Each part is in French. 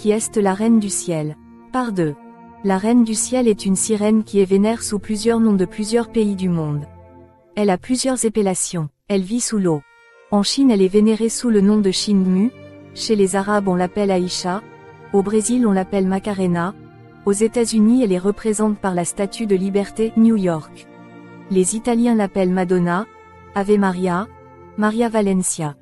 qui est la reine du ciel. Par 2. La reine du ciel est une sirène qui est vénère sous plusieurs noms de plusieurs pays du monde. Elle a plusieurs appellations. Elle vit sous l'eau. En Chine, elle est vénérée sous le nom de Xingmu. Chez les Arabes, on l'appelle Aïcha. Au Brésil, on l'appelle Macarena. Aux États-Unis, elle est représentée par la Statue de Liberté, New York. Les Italiens l'appellent Madonna, Ave Maria, Maria Valencia.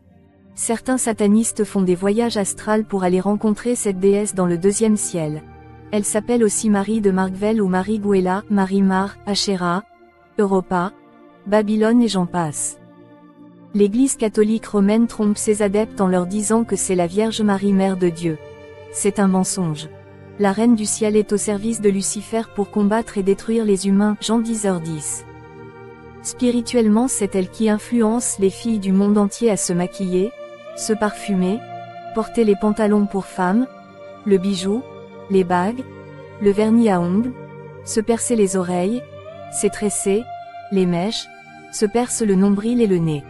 Certains satanistes font des voyages astrals pour aller rencontrer cette déesse dans le deuxième ciel. Elle s'appelle aussi Marie de Margvel ou Marie Guela, Marie Mar, Asherah, Europa, Babylone et j'en passe. L'Église catholique romaine trompe ses adeptes en leur disant que c'est la Vierge Marie Mère de Dieu. C'est un mensonge. La Reine du Ciel est au service de Lucifer pour combattre et détruire les humains, Jean 10h10. Spirituellement, c'est elle qui influence les filles du monde entier à se maquiller, se parfumer, porter les pantalons pour femmes, le bijou, les bagues, le vernis à ongles, se percer les oreilles, s'étresser, les mèches, se perce le nombril et le nez.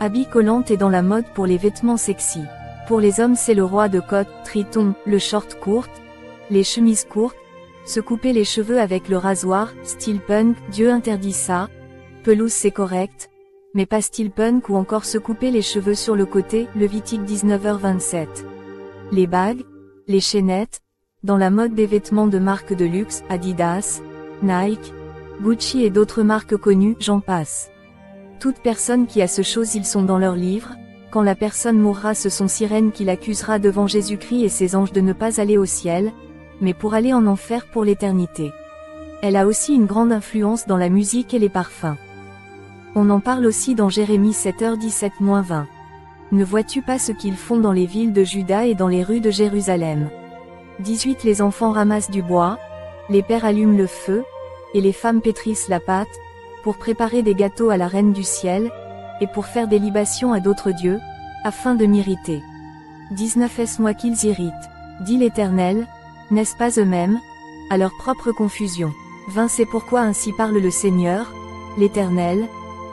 Habit collante est dans la mode pour les vêtements sexy. Pour les hommes, c'est le roi de côte, Triton, le short courte, les chemises courtes, se couper les cheveux avec le rasoir, style punk, Dieu interdit ça. Pelouse c'est correct, mais pas style punk ou encore se couper les cheveux sur le côté, Levitique 19h27. Les bagues, les chaînettes, dans la mode des vêtements de marques de luxe, Adidas, Nike, Gucci et d'autres marques connues, j'en passe. Toute personne qui a ce chose ils sont dans leur livre, quand la personne mourra ce sont sirènes qui l'accusera devant Jésus-Christ et ses anges de ne pas aller au ciel, mais pour aller en enfer pour l'éternité. Elle a aussi une grande influence dans la musique et les parfums. On en parle aussi dans Jérémie 7h17-20. Ne vois-tu pas ce qu'ils font dans les villes de Juda et dans les rues de Jérusalem? 18 Les enfants ramassent du bois, les pères allument le feu, et les femmes pétrissent la pâte, pour préparer des gâteaux à la Reine du Ciel, et pour faire des libations à d'autres dieux, afin de m'irriter. 19 Est-ce moi qu'ils irritent? Dit l'Éternel, n'est-ce pas eux-mêmes, à leur propre confusion? 20 C'est pourquoi ainsi parle le Seigneur, l'Éternel.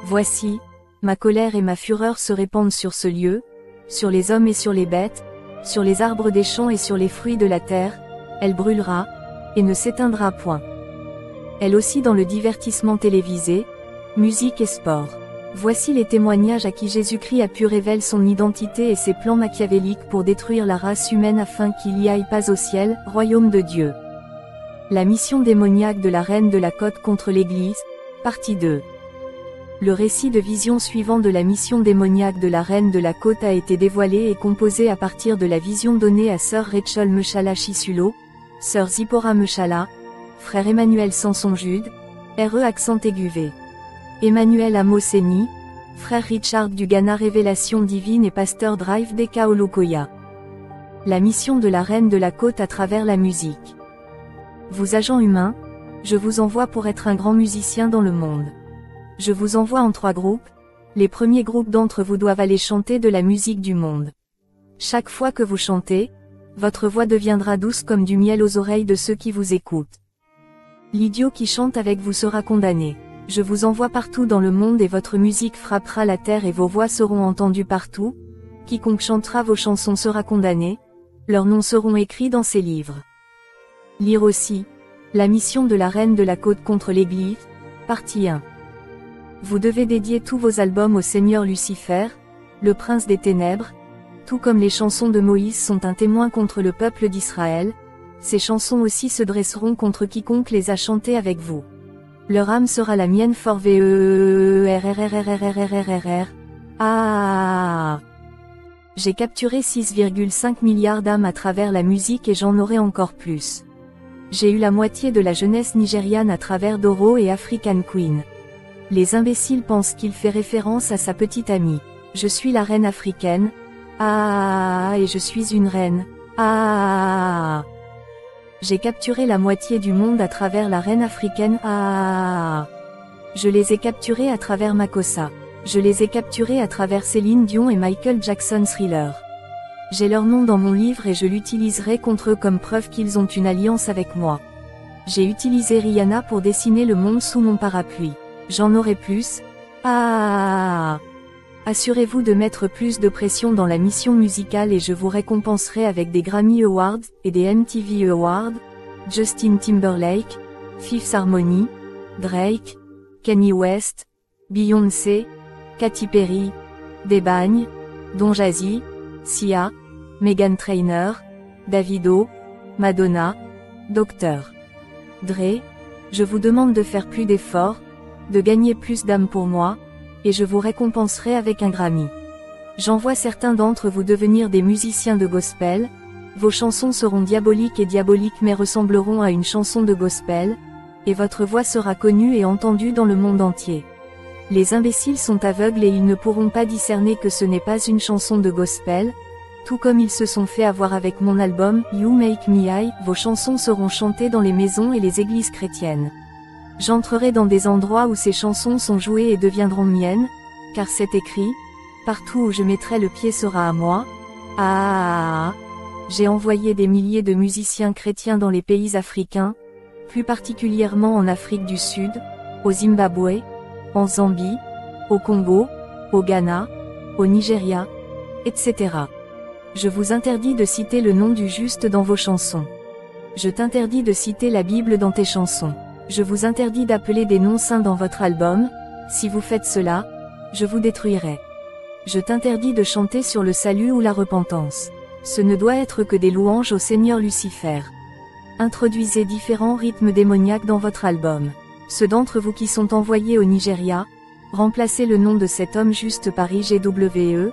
Voici, ma colère et ma fureur se répandent sur ce lieu, sur les hommes et sur les bêtes, sur les arbres des champs et sur les fruits de la terre, elle brûlera, et ne s'éteindra point. Elle aussi dans le divertissement télévisé, musique et sport. Voici les témoignages à qui Jésus-Christ a pu révéler son identité et ses plans machiavéliques pour détruire la race humaine afin qu'il y aille pas au ciel, royaume de Dieu. La mission démoniaque de la Reine de la Côte contre l'Église, partie 2. Le récit de vision suivant de la mission démoniaque de la Reine de la Côte a été dévoilé et composé à partir de la vision donnée à sœur Rachel Mechala Chisulo, sœur Zipporah Mechala, frère Emmanuel Sanson-Jude, RE accent aigu V. Emmanuel Amoseni, frère Richard du Ghana Révélation divine et pasteur Drive Deka Olokoya. La mission de la Reine de la Côte à travers la musique. Vous agents humains, je vous envoie pour être un grand musicien dans le monde. Je vous envoie en 3 groupes, les premiers groupes d'entre vous doivent aller chanter de la musique du monde. Chaque fois que vous chantez, votre voix deviendra douce comme du miel aux oreilles de ceux qui vous écoutent. L'idiot qui chante avec vous sera condamné. Je vous envoie partout dans le monde et votre musique frappera la terre et vos voix seront entendues partout. Quiconque chantera vos chansons sera condamné, leurs noms seront écrits dans ces livres. Lire aussi, la mission de la Reine de la Côte contre l'Église, partie 1. Vous devez dédier tous vos albums au Seigneur Lucifer, le prince des ténèbres, tout comme les chansons de Moïse sont un témoin contre le peuple d'Israël, ces chansons aussi se dresseront contre quiconque les a chantées avec vous. Leur âme sera la mienne fort VEERRRRRRRRRR. Ah. J'ai capturé 6,5 milliards d'âmes à travers la musique et j'en aurai encore plus. J'ai eu la moitié de la jeunesse nigériane à travers Doro et African Queen. Les imbéciles pensent qu'il fait référence à sa petite amie. Je suis la reine africaine. Ah, et je suis une reine. Ah. J'ai capturé la moitié du monde à travers la reine africaine. Ah. Je les ai capturés à travers Makossa. Je les ai capturés à travers Céline Dion et Michael Jackson Thriller. J'ai leur nom dans mon livre et je l'utiliserai contre eux comme preuve qu'ils ont une alliance avec moi. J'ai utilisé Rihanna pour dessiner le monde sous mon parapluie. J'en aurai plus. Ah. Assurez-vous de mettre plus de pression dans la mission musicale et je vous récompenserai avec des Grammy Awards et des MTV Awards, Justin Timberlake, Fifth Harmony, Drake, Kanye West, Beyoncé, Katy Perry, Desbagnes, Don Jazzy, Sia, Meghan Trainor, Davido, Madonna, Dr. Dre. Je vous demande de faire plus d'efforts, de gagner plus d'âmes pour moi, et je vous récompenserai avec un Grammy. J'envoie certains d'entre vous devenir des musiciens de gospel, vos chansons seront diaboliques mais ressembleront à une chanson de gospel, et votre voix sera connue et entendue dans le monde entier. Les imbéciles sont aveugles et ils ne pourront pas discerner que ce n'est pas une chanson de gospel, tout comme ils se sont fait avoir avec mon album « You Make Me High », vos chansons seront chantées dans les maisons et les églises chrétiennes. J'entrerai dans des endroits où ces chansons sont jouées et deviendront miennes, car c'est écrit, « Partout où je mettrai le pied sera à moi ». J'ai envoyé des milliers de musiciens chrétiens dans les pays africains, plus particulièrement en Afrique du Sud, au Zimbabwe, en Zambie, au Congo, au Ghana, au Nigeria, etc. Je vous interdis de citer le nom du juste dans vos chansons. Je t'interdis de citer la Bible dans tes chansons. Je vous interdis d'appeler des noms saints dans votre album, si vous faites cela, je vous détruirai. Je t'interdis de chanter sur le salut ou la repentance. Ce ne doit être que des louanges au Seigneur Lucifer. Introduisez différents rythmes démoniaques dans votre album. Ceux d'entre vous qui sont envoyés au Nigeria, remplacez le nom de cet homme juste par IGWE,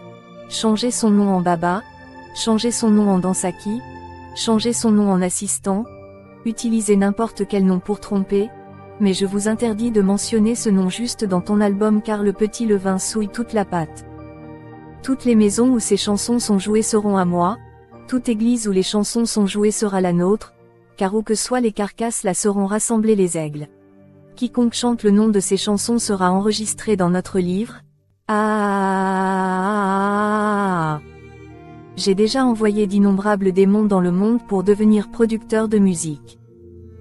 changez son nom en Baba, changez son nom en Dansaki, changez son nom en assistant, utilisez n'importe quel nom pour tromper, mais je vous interdis de mentionner ce nom juste dans ton album car le petit levain souille toute la pâte. Toutes les maisons où ces chansons sont jouées seront à moi, toute église où les chansons sont jouées sera la nôtre, car où que soient les carcasses là seront rassemblés les aigles. Quiconque chante le nom de ces chansons sera enregistré dans notre livre. J'ai déjà envoyé d'innombrables démons dans le monde pour devenir producteurs de musique.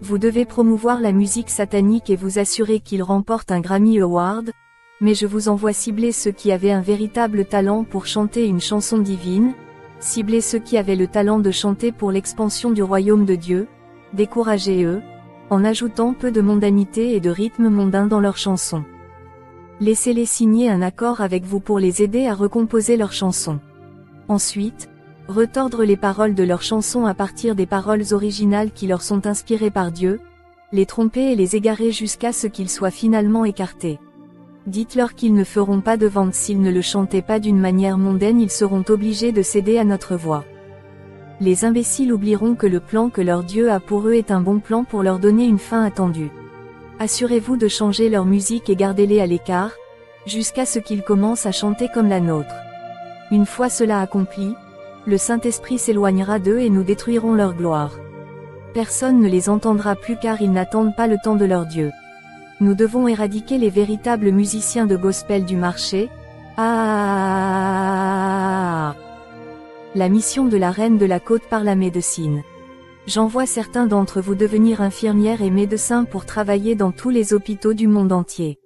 Vous devez promouvoir la musique satanique et vous assurer qu'il remporte un Grammy Award, mais je vous envoie cibler ceux qui avaient un véritable talent pour chanter une chanson divine, cibler ceux qui avaient le talent de chanter pour l'expansion du royaume de Dieu, découragez-eux, en ajoutant peu de mondanité et de rythme mondain dans leurs chansons. Laissez-les signer un accord avec vous pour les aider à recomposer leurs chansons. Ensuite, retordre les paroles de leurs chansons à partir des paroles originales qui leur sont inspirées par Dieu, les tromper et les égarer jusqu'à ce qu'ils soient finalement écartés. Dites-leur qu'ils ne feront pas de vente s'ils ne le chantaient pas d'une manière mondaine, ils seront obligés de céder à notre voix. Les imbéciles oublieront que le plan que leur Dieu a pour eux est un bon plan pour leur donner une fin attendue. Assurez-vous de changer leur musique et gardez-les à l'écart, jusqu'à ce qu'ils commencent à chanter comme la nôtre. Une fois cela accompli, le Saint-Esprit s'éloignera d'eux et nous détruirons leur gloire. Personne ne les entendra plus car ils n'attendent pas le temps de leur Dieu. Nous devons éradiquer les véritables musiciens de gospel du marché. La mission de la reine de la côte par la médecine. J'envoie certains d'entre vous devenir infirmières et médecins pour travailler dans tous les hôpitaux du monde entier.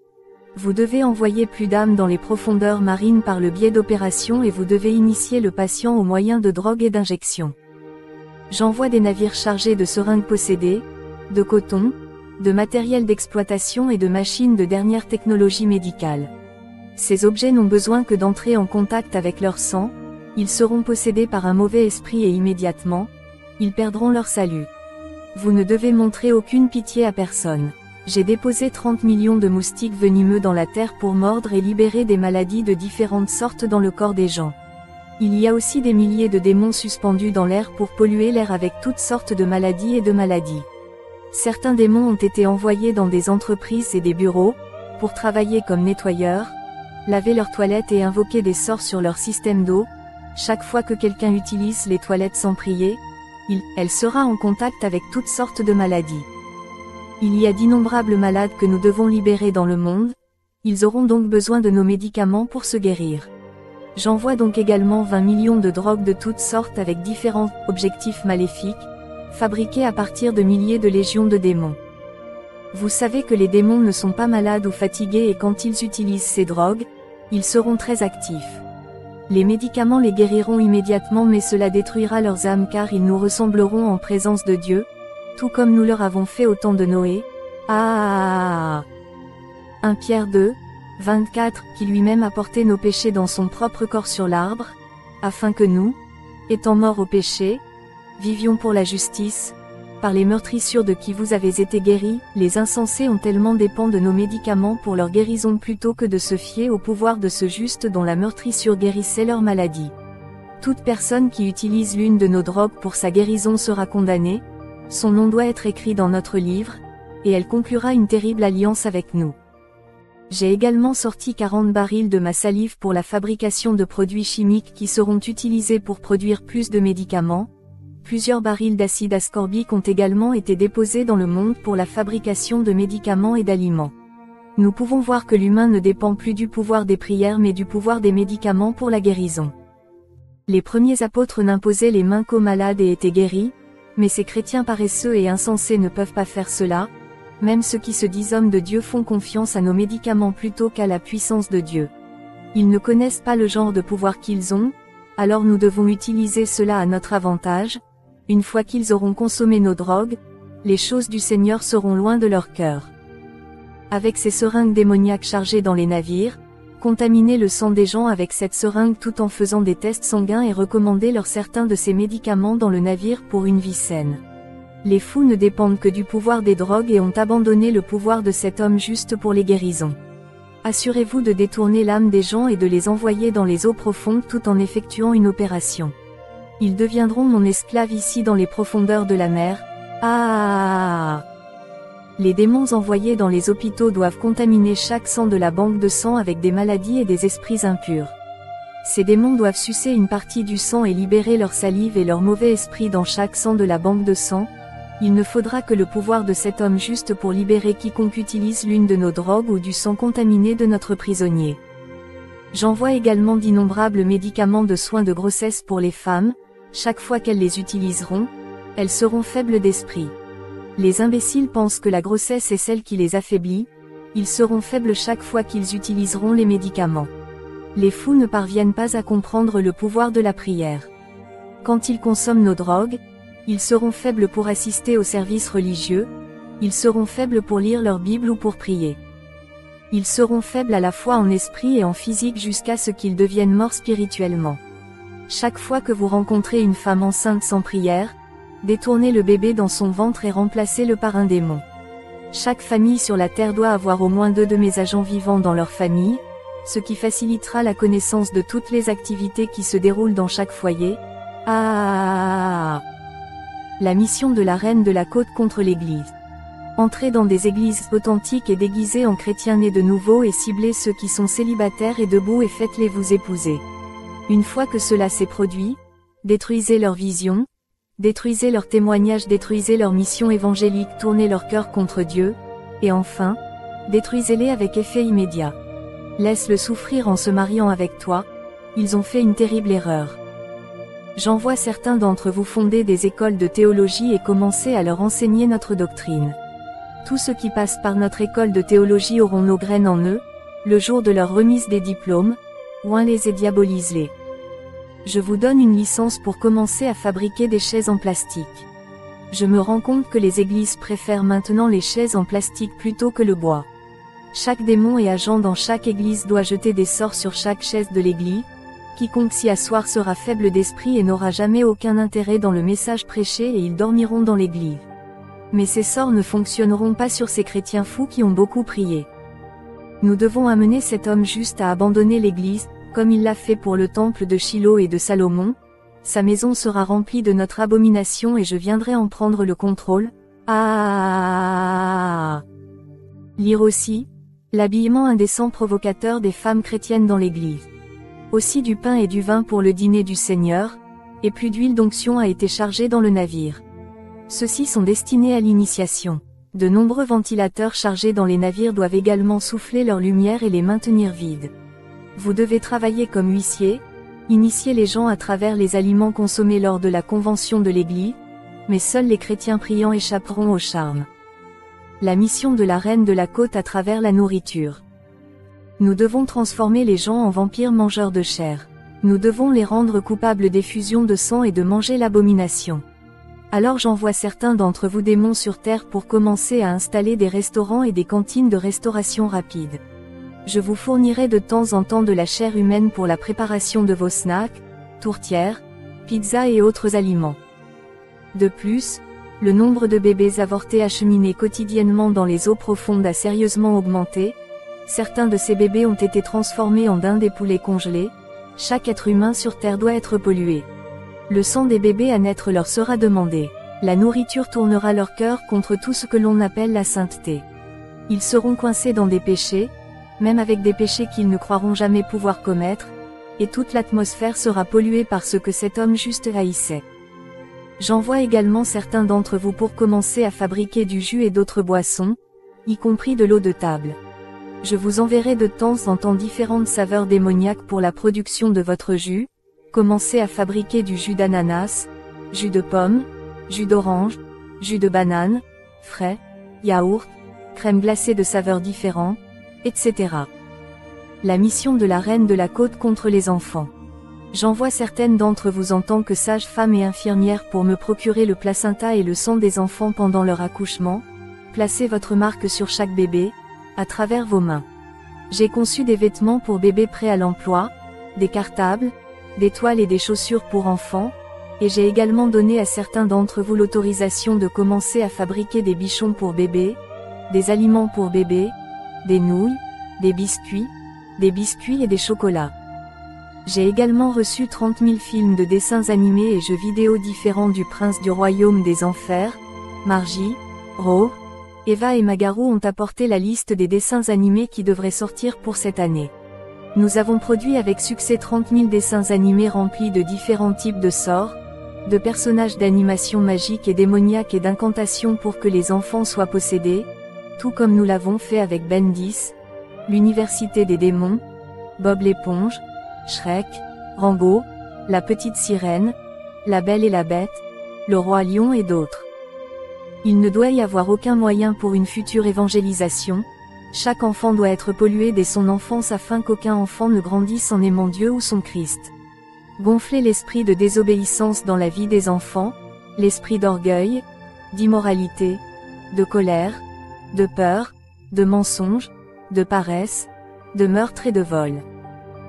Vous devez envoyer plus d'âmes dans les profondeurs marines par le biais d'opérations et vous devez initier le patient au moyen de drogue et d'injections. J'envoie des navires chargés de seringues possédées, de coton, de matériel d'exploitation et de machines de dernière technologie médicale. Ces objets n'ont besoin que d'entrer en contact avec leur sang, ils seront possédés par un mauvais esprit et immédiatement, ils perdront leur salut. Vous ne devez montrer aucune pitié à personne. J'ai déposé 30 millions de moustiques venimeux dans la terre pour mordre et libérer des maladies de différentes sortes dans le corps des gens. Il y a aussi des milliers de démons suspendus dans l'air pour polluer l'air avec toutes sortes de maladies et de maladies. Certains démons ont été envoyés dans des entreprises et des bureaux, pour travailler comme nettoyeurs, laver leurs toilettes et invoquer des sorts sur leur système d'eau. Chaque fois que quelqu'un utilise les toilettes sans prier, elle sera en contact avec toutes sortes de maladies. Il y a d'innombrables malades que nous devons libérer dans le monde, ils auront donc besoin de nos médicaments pour se guérir. J'envoie donc également 20 millions de drogues de toutes sortes avec différents objectifs maléfiques, fabriqués à partir de milliers de légions de démons. Vous savez que les démons ne sont pas malades ou fatigués et quand ils utilisent ces drogues, Ils seront très actifs. Les médicaments les guériront immédiatement, mais cela détruira leurs âmes car ils nous ressembleront en présence de Dieu, tout comme nous leur avons fait au temps de Noé. 1 Pierre 2, 24, qui lui-même a porté nos péchés dans son propre corps sur l'arbre, afin que nous, étant morts au péché, vivions pour la justice. Par les meurtrissures de qui vous avez été guéris, les insensés ont tellement dépend de nos médicaments pour leur guérison plutôt que de se fier au pouvoir de ce juste dont la meurtrissure guérissait leur maladie. Toute personne qui utilise l'une de nos drogues pour sa guérison sera condamnée, son nom doit être écrit dans notre livre, et elle conclura une terrible alliance avec nous. J'ai également sorti 40 barils de ma salive pour la fabrication de produits chimiques qui seront utilisés pour produire plus de médicaments. Plusieurs barils d'acide ascorbique ont également été déposés dans le monde pour la fabrication de médicaments et d'aliments. Nous pouvons voir que l'humain ne dépend plus du pouvoir des prières mais du pouvoir des médicaments pour la guérison. Les premiers apôtres n'imposaient les mains qu'aux malades et étaient guéris, mais ces chrétiens paresseux et insensés ne peuvent pas faire cela. Même ceux qui se disent hommes de Dieu font confiance à nos médicaments plutôt qu'à la puissance de Dieu. Ils ne connaissent pas le genre de pouvoir qu'ils ont, alors nous devons utiliser cela à notre avantage. Une fois qu'ils auront consommé nos drogues, les choses du Seigneur seront loin de leur cœur. Avec ces seringues démoniaques chargées dans les navires, contaminez le sang des gens avec cette seringue tout en faisant des tests sanguins et recommandez-leur certains de ces médicaments dans le navire pour une vie saine. Les fous ne dépendent que du pouvoir des drogues et ont abandonné le pouvoir de cet homme juste pour les guérisons. Assurez-vous de détourner l'âme des gens et de les envoyer dans les eaux profondes tout en effectuant une opération. Ils deviendront mon esclave ici dans les profondeurs de la mer. Les démons envoyés dans les hôpitaux doivent contaminer chaque sang de la banque de sang avec des maladies et des esprits impurs. Ces démons doivent sucer une partie du sang et libérer leur salive et leur mauvais esprit dans chaque sang de la banque de sang. Il ne faudra que le pouvoir de cet homme juste pour libérer quiconque utilise l'une de nos drogues ou du sang contaminé de notre prisonnier. J'envoie également d'innombrables médicaments de soins de grossesse pour les femmes. Chaque fois qu'elles les utiliseront, elles seront faibles d'esprit. Les imbéciles pensent que la grossesse est celle qui les affaiblit, ils seront faibles chaque fois qu'ils utiliseront les médicaments. Les fous ne parviennent pas à comprendre le pouvoir de la prière. Quand ils consomment nos drogues, ils seront faibles pour assister aux services religieux, ils seront faibles pour lire leur Bible ou pour prier. Ils seront faibles à la fois en esprit et en physique jusqu'à ce qu'ils deviennent morts spirituellement. Chaque fois que vous rencontrez une femme enceinte sans prière, détournez le bébé dans son ventre et remplacez-le par un démon. Chaque famille sur la terre doit avoir au moins 2 de mes agents vivants dans leur famille, ce qui facilitera la connaissance de toutes les activités qui se déroulent dans chaque foyer. La mission de la reine de la côte contre l'Église. Entrez dans des églises authentiques et déguisées en chrétiens nés de nouveau et ciblez ceux qui sont célibataires et debout et faites-les vous épouser. Une fois que cela s'est produit, détruisez leur vision, détruisez leur témoignage, détruisez leur mission évangélique, tournez leur cœur contre Dieu, et enfin, détruisez-les avec effet immédiat. Laisse-le souffrir en se mariant avec toi, ils ont fait une terrible erreur. J'envoie certains d'entre vous fonder des écoles de théologie et commencer à leur enseigner notre doctrine. Tous ceux qui passent par notre école de théologie auront nos graines en eux, le jour de leur remise des diplômes, oins-les et diabolise-les. Je vous donne une licence pour commencer à fabriquer des chaises en plastique. Je me rends compte que les églises préfèrent maintenant les chaises en plastique plutôt que le bois. Chaque démon et agent dans chaque église doit jeter des sorts sur chaque chaise de l'église. Quiconque s'y asseoir sera faible d'esprit et n'aura jamais aucun intérêt dans le message prêché et ils dormiront dans l'église. Mais ces sorts ne fonctionneront pas sur ces chrétiens fous qui ont beaucoup prié. Nous devons amener cet homme juste à abandonner l'église, comme il l'a fait pour le temple de Shilo et de Salomon. Sa maison sera remplie de notre abomination et je viendrai en prendre le contrôle. Lire aussi, l'habillement indécent provocateur des femmes chrétiennes dans l'église. Aussi du pain et du vin pour le dîner du Seigneur, et plus d'huile d'onction a été chargée dans le navire. Ceux-ci sont destinés à l'initiation. De nombreux ventilateurs chargés dans les navires doivent également souffler leur lumière et les maintenir vides. Vous devez travailler comme huissier, initier les gens à travers les aliments consommés lors de la convention de l'Église, mais seuls les chrétiens priants échapperont au charme. La mission de la reine de la côte à travers la nourriture. Nous devons transformer les gens en vampires mangeurs de chair. Nous devons les rendre coupables d'effusion de sang et de manger l'abomination. Alors j'envoie certains d'entre vous démons sur terre pour commencer à installer des restaurants et des cantines de restauration rapide. Je vous fournirai de temps en temps de la chair humaine pour la préparation de vos snacks, tourtières, pizzas et autres aliments. De plus, le nombre de bébés avortés acheminés quotidiennement dans les eaux profondes a sérieusement augmenté. Certains de ces bébés ont été transformés en dindes et poulets congelés. Chaque être humain sur Terre doit être pollué. Le sang des bébés à naître leur sera demandé. La nourriture tournera leur cœur contre tout ce que l'on appelle la sainteté. Ils seront coincés dans des péchés, même avec des péchés qu'ils ne croiront jamais pouvoir commettre, et toute l'atmosphère sera polluée par ce que cet homme juste haïssait. J'envoie également certains d'entre vous pour commencer à fabriquer du jus et d'autres boissons, y compris de l'eau de table. Je vous enverrai de temps en temps différentes saveurs démoniaques pour la production de votre jus. Commencez à fabriquer du jus d'ananas, jus de pomme, jus d'orange, jus de banane, frais, yaourt, crème glacée de saveurs différentes, etc. La mission de la Reine de la Côte contre les enfants. J'envoie certaines d'entre vous en tant que sages-femmes et infirmières pour me procurer le placenta et le sang des enfants pendant leur accouchement. Placez votre marque sur chaque bébé, à travers vos mains. J'ai conçu des vêtements pour bébés prêts à l'emploi, des cartables, des toiles et des chaussures pour enfants, et j'ai également donné à certains d'entre vous l'autorisation de commencer à fabriquer des bichons pour bébés, des aliments pour bébés, des nouilles, des biscuits et des chocolats. J'ai également reçu 30 000 films de dessins animés et jeux vidéo différents du Prince du Royaume des Enfers. Margie, Ro, Eva et Magaru ont apporté la liste des dessins animés qui devraient sortir pour cette année. Nous avons produit avec succès 30 000 dessins animés remplis de différents types de sorts, de personnages d'animation magique et démoniaque et d'incantations pour que les enfants soient possédés, tout comme nous l'avons fait avec Ben 10, l'Université des démons, Bob l'éponge, Shrek, Rango, la petite sirène, La Belle et la Bête, le Roi Lion et d'autres. Il ne doit y avoir aucun moyen pour une future évangélisation. Chaque enfant doit être pollué dès son enfance afin qu'aucun enfant ne grandisse en aimant Dieu ou son Christ. Gonfler l'esprit de désobéissance dans la vie des enfants, l'esprit d'orgueil, d'immoralité, de colère, de peur, de mensonge, de paresse, de meurtre et de vol.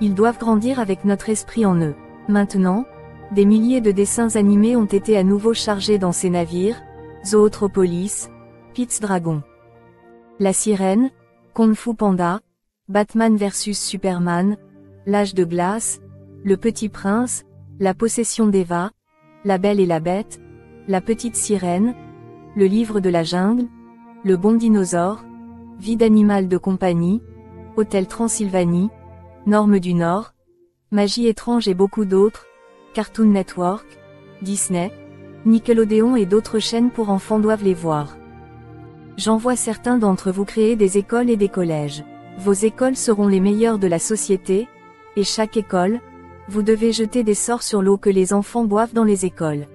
Ils doivent grandir avec notre esprit en eux. Maintenant, des milliers de dessins animés ont été à nouveau chargés dans ces navires, Zootropolis, Pete's Dragon, La Sirène, Kung Fu Panda, Batman vs Superman, L'Âge de glace, Le Petit Prince, La Possession d'Eva, La Belle et la Bête, La Petite Sirène, Le Livre de la Jungle, Le Bon Dinosaure, Vie d'animal de compagnie, Hôtel Transylvanie, Normes du Nord, Magie étrange et beaucoup d'autres, Cartoon Network, Disney, Nickelodeon et d'autres chaînes pour enfants doivent les voir. J'envoie certains d'entre vous créer des écoles et des collèges. Vos écoles seront les meilleures de la société, et chaque école, vous devez jeter des sorts sur l'eau que les enfants boivent dans les écoles.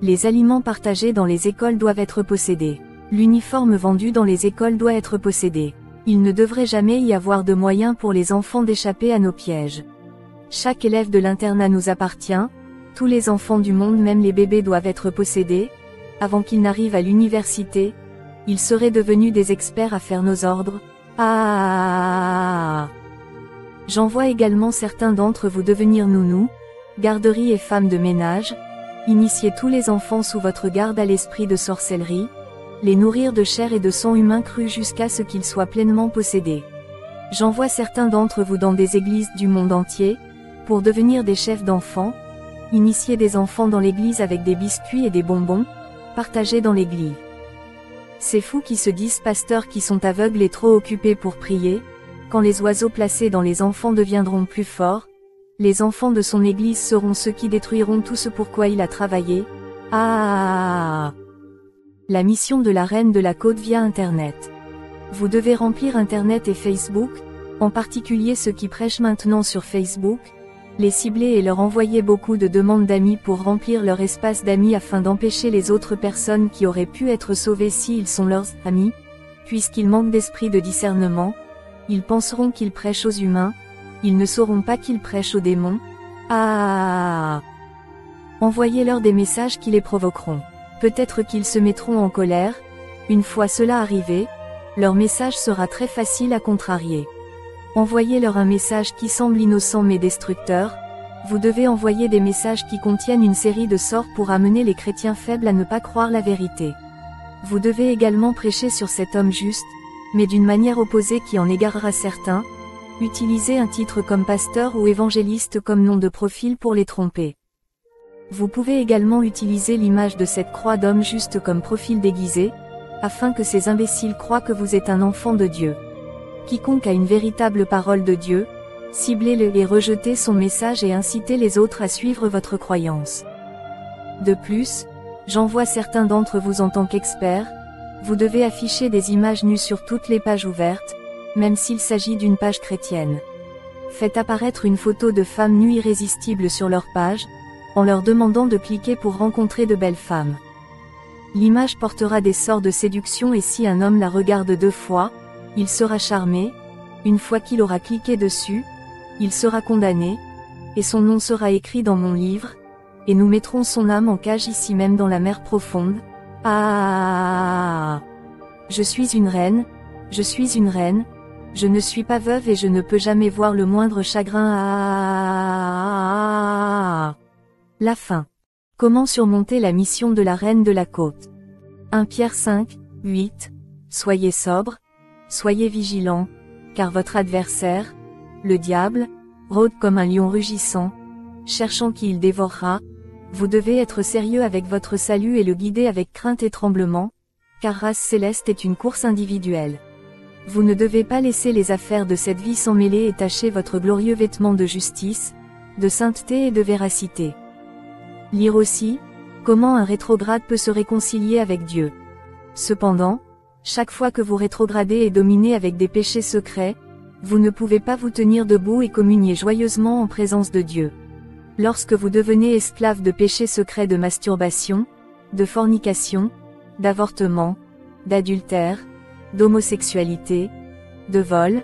Les aliments partagés dans les écoles doivent être possédés. L'uniforme vendu dans les écoles doit être possédé. Il ne devrait jamais y avoir de moyen pour les enfants d'échapper à nos pièges. Chaque élève de l'internat nous appartient. Tous les enfants du monde, même les bébés, doivent être possédés. Avant qu'ils n'arrivent à l'université, ils seraient devenus des experts à faire nos ordres. J'envoie également certains d'entre vous devenir nounous, garderies et femmes de ménage. Initiez tous les enfants sous votre garde à l'esprit de sorcellerie. Les nourrir de chair et de sang humain cru jusqu'à ce qu'ils soient pleinement possédés. J'envoie certains d'entre vous dans des églises du monde entier, pour devenir des chefs d'enfants. Initiez des enfants dans l'église avec des biscuits et des bonbons, partagés dans l'église. Ces fous qui se disent pasteurs qui sont aveugles et trop occupés pour prier, quand les oiseaux placés dans les enfants deviendront plus forts, les enfants de son église seront ceux qui détruiront tout ce pour quoi il a travaillé. La mission de la Reine de la Côte via Internet. Vous devez remplir Internet et Facebook, en particulier ceux qui prêchent maintenant sur Facebook, les cibler et leur envoyer beaucoup de demandes d'amis pour remplir leur espace d'amis afin d'empêcher les autres personnes qui auraient pu être sauvées s'ils sont leurs amis, puisqu'ils manquent d'esprit de discernement. Ils penseront qu'ils prêchent aux humains, ils ne sauront pas qu'ils prêchent aux démons. Envoyez-leur des messages qui les provoqueront. Peut-être qu'ils se mettront en colère. Une fois cela arrivé, leur message sera très facile à contrarier. Envoyez-leur un message qui semble innocent mais destructeur. Vous devez envoyer des messages qui contiennent une série de sorts pour amener les chrétiens faibles à ne pas croire la vérité. Vous devez également prêcher sur cet homme juste, mais d'une manière opposée qui en égarera certains. Utilisez un titre comme pasteur ou évangéliste comme nom de profil pour les tromper. Vous pouvez également utiliser l'image de cette croix d'homme juste comme profil déguisé, afin que ces imbéciles croient que vous êtes un enfant de Dieu. Quiconque a une véritable parole de Dieu, ciblez-le et rejetez son message et incitez les autres à suivre votre croyance. De plus, j'envoie certains d'entre vous en tant qu'experts. Vous devez afficher des images nues sur toutes les pages ouvertes, même s'il s'agit d'une page chrétienne. Faites apparaître une photo de femmes nues irrésistibles sur leur page, en leur demandant de cliquer pour rencontrer de belles femmes. L'image portera des sorts de séduction et si un homme la regarde 2 fois, il sera charmé. Une fois qu'il aura cliqué dessus, il sera condamné, et son nom sera écrit dans mon livre, et nous mettrons son âme en cage ici même dans la mer profonde. Je suis une reine, je suis une reine, je ne suis pas veuve et je ne peux jamais voir le moindre chagrin. La fin. Comment surmonter la mission de la reine de la côte? 1 Pierre 5, 8. Soyez sobres, soyez vigilants, car votre adversaire, le diable, rôde comme un lion rugissant, cherchant qui il dévorera. Vous devez être sérieux avec votre salut et le guider avec crainte et tremblement, car race céleste est une course individuelle. Vous ne devez pas laisser les affaires de cette vie s'emmêler et tacher votre glorieux vêtement de justice, de sainteté et de véracité. Lire aussi, comment un rétrograde peut se réconcilier avec Dieu. Cependant, chaque fois que vous rétrogradez et dominez avec des péchés secrets, vous ne pouvez pas vous tenir debout et communier joyeusement en présence de Dieu. Lorsque vous devenez esclave de péchés secrets de masturbation, de fornication, d'avortement, d'adultère, d'homosexualité, de vol,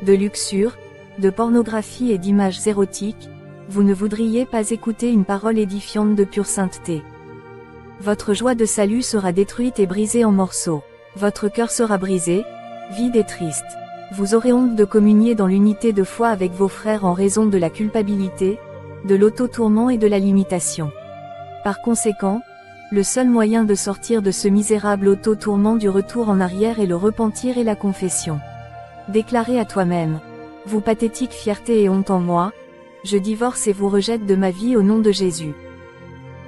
de luxure, de pornographie et d'images érotiques, vous ne voudriez pas écouter une parole édifiante de pure sainteté. Votre joie de salut sera détruite et brisée en morceaux. Votre cœur sera brisé, vide et triste. Vous aurez honte de communier dans l'unité de foi avec vos frères en raison de la culpabilité, de l'auto-tourment et de la limitation. Par conséquent, le seul moyen de sortir de ce misérable auto-tourment du retour en arrière est le repentir et la confession. Déclarez à toi-même: vous pathétique fierté et honte en moi, je divorce et vous rejette de ma vie au nom de Jésus.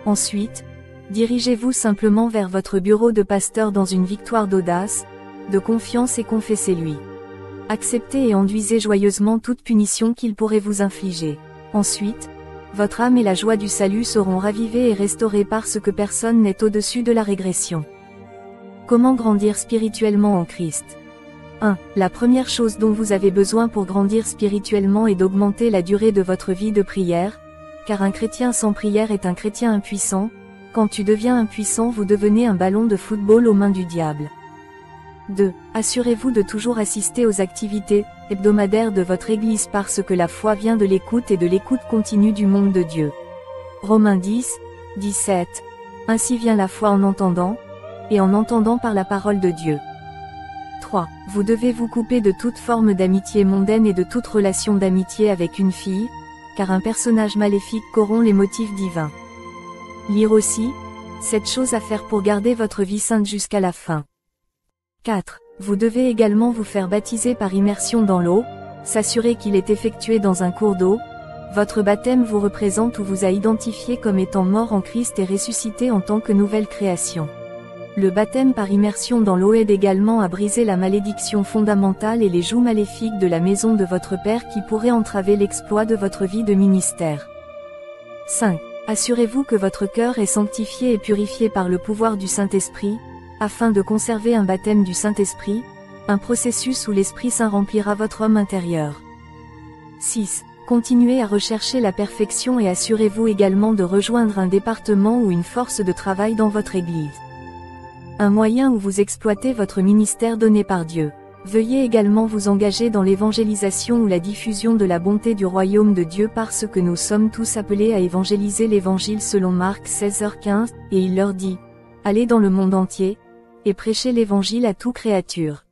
Ensuite, dirigez-vous simplement vers votre bureau de pasteur dans une victoire d'audace, de confiance et confessez-lui. Acceptez et enduisez joyeusement toute punition qu'il pourrait vous infliger. Ensuite, votre âme et la joie du salut seront ravivées et restaurées parce que personne n'est au-dessus de la régression. Comment grandir spirituellement en Christ? 1. La première chose dont vous avez besoin pour grandir spirituellement est d'augmenter la durée de votre vie de prière, car un chrétien sans prière est un chrétien impuissant. Quand tu deviens impuissant, vous devenez un ballon de football aux mains du diable. 2. Assurez-vous de toujours assister aux activités hebdomadaires de votre Église parce que la foi vient de l'écoute et de l'écoute continue du monde de Dieu. Romains 10, 17. Ainsi vient la foi en entendant, et en entendant par la parole de Dieu. 3. Vous devez vous couper de toute forme d'amitié mondaine et de toute relation d'amitié avec une fille, car un personnage maléfique corrompt les motifs divins. Lire aussi, cette chose à faire pour garder votre vie sainte jusqu'à la fin. 4. Vous devez également vous faire baptiser par immersion dans l'eau, s'assurer qu'il est effectué dans un cours d'eau. Votre baptême vous représente ou vous a identifié comme étant mort en Christ et ressuscité en tant que nouvelle création. Le baptême par immersion dans l'eau aide également à briser la malédiction fondamentale et les jougs maléfiques de la maison de votre Père qui pourraient entraver l'exploit de votre vie de ministère. 5. Assurez-vous que votre cœur est sanctifié et purifié par le pouvoir du Saint-Esprit, afin de conserver un baptême du Saint-Esprit, un processus où l'Esprit Saint remplira votre homme intérieur. 6. Continuez à rechercher la perfection et assurez-vous également de rejoindre un département ou une force de travail dans votre Église. Un moyen où vous exploitez votre ministère donné par Dieu. Veuillez également vous engager dans l'évangélisation ou la diffusion de la bonté du royaume de Dieu parce que nous sommes tous appelés à évangéliser l'évangile selon Marc 16h15, et il leur dit, allez dans le monde entier, et prêchez l'évangile à toute créature.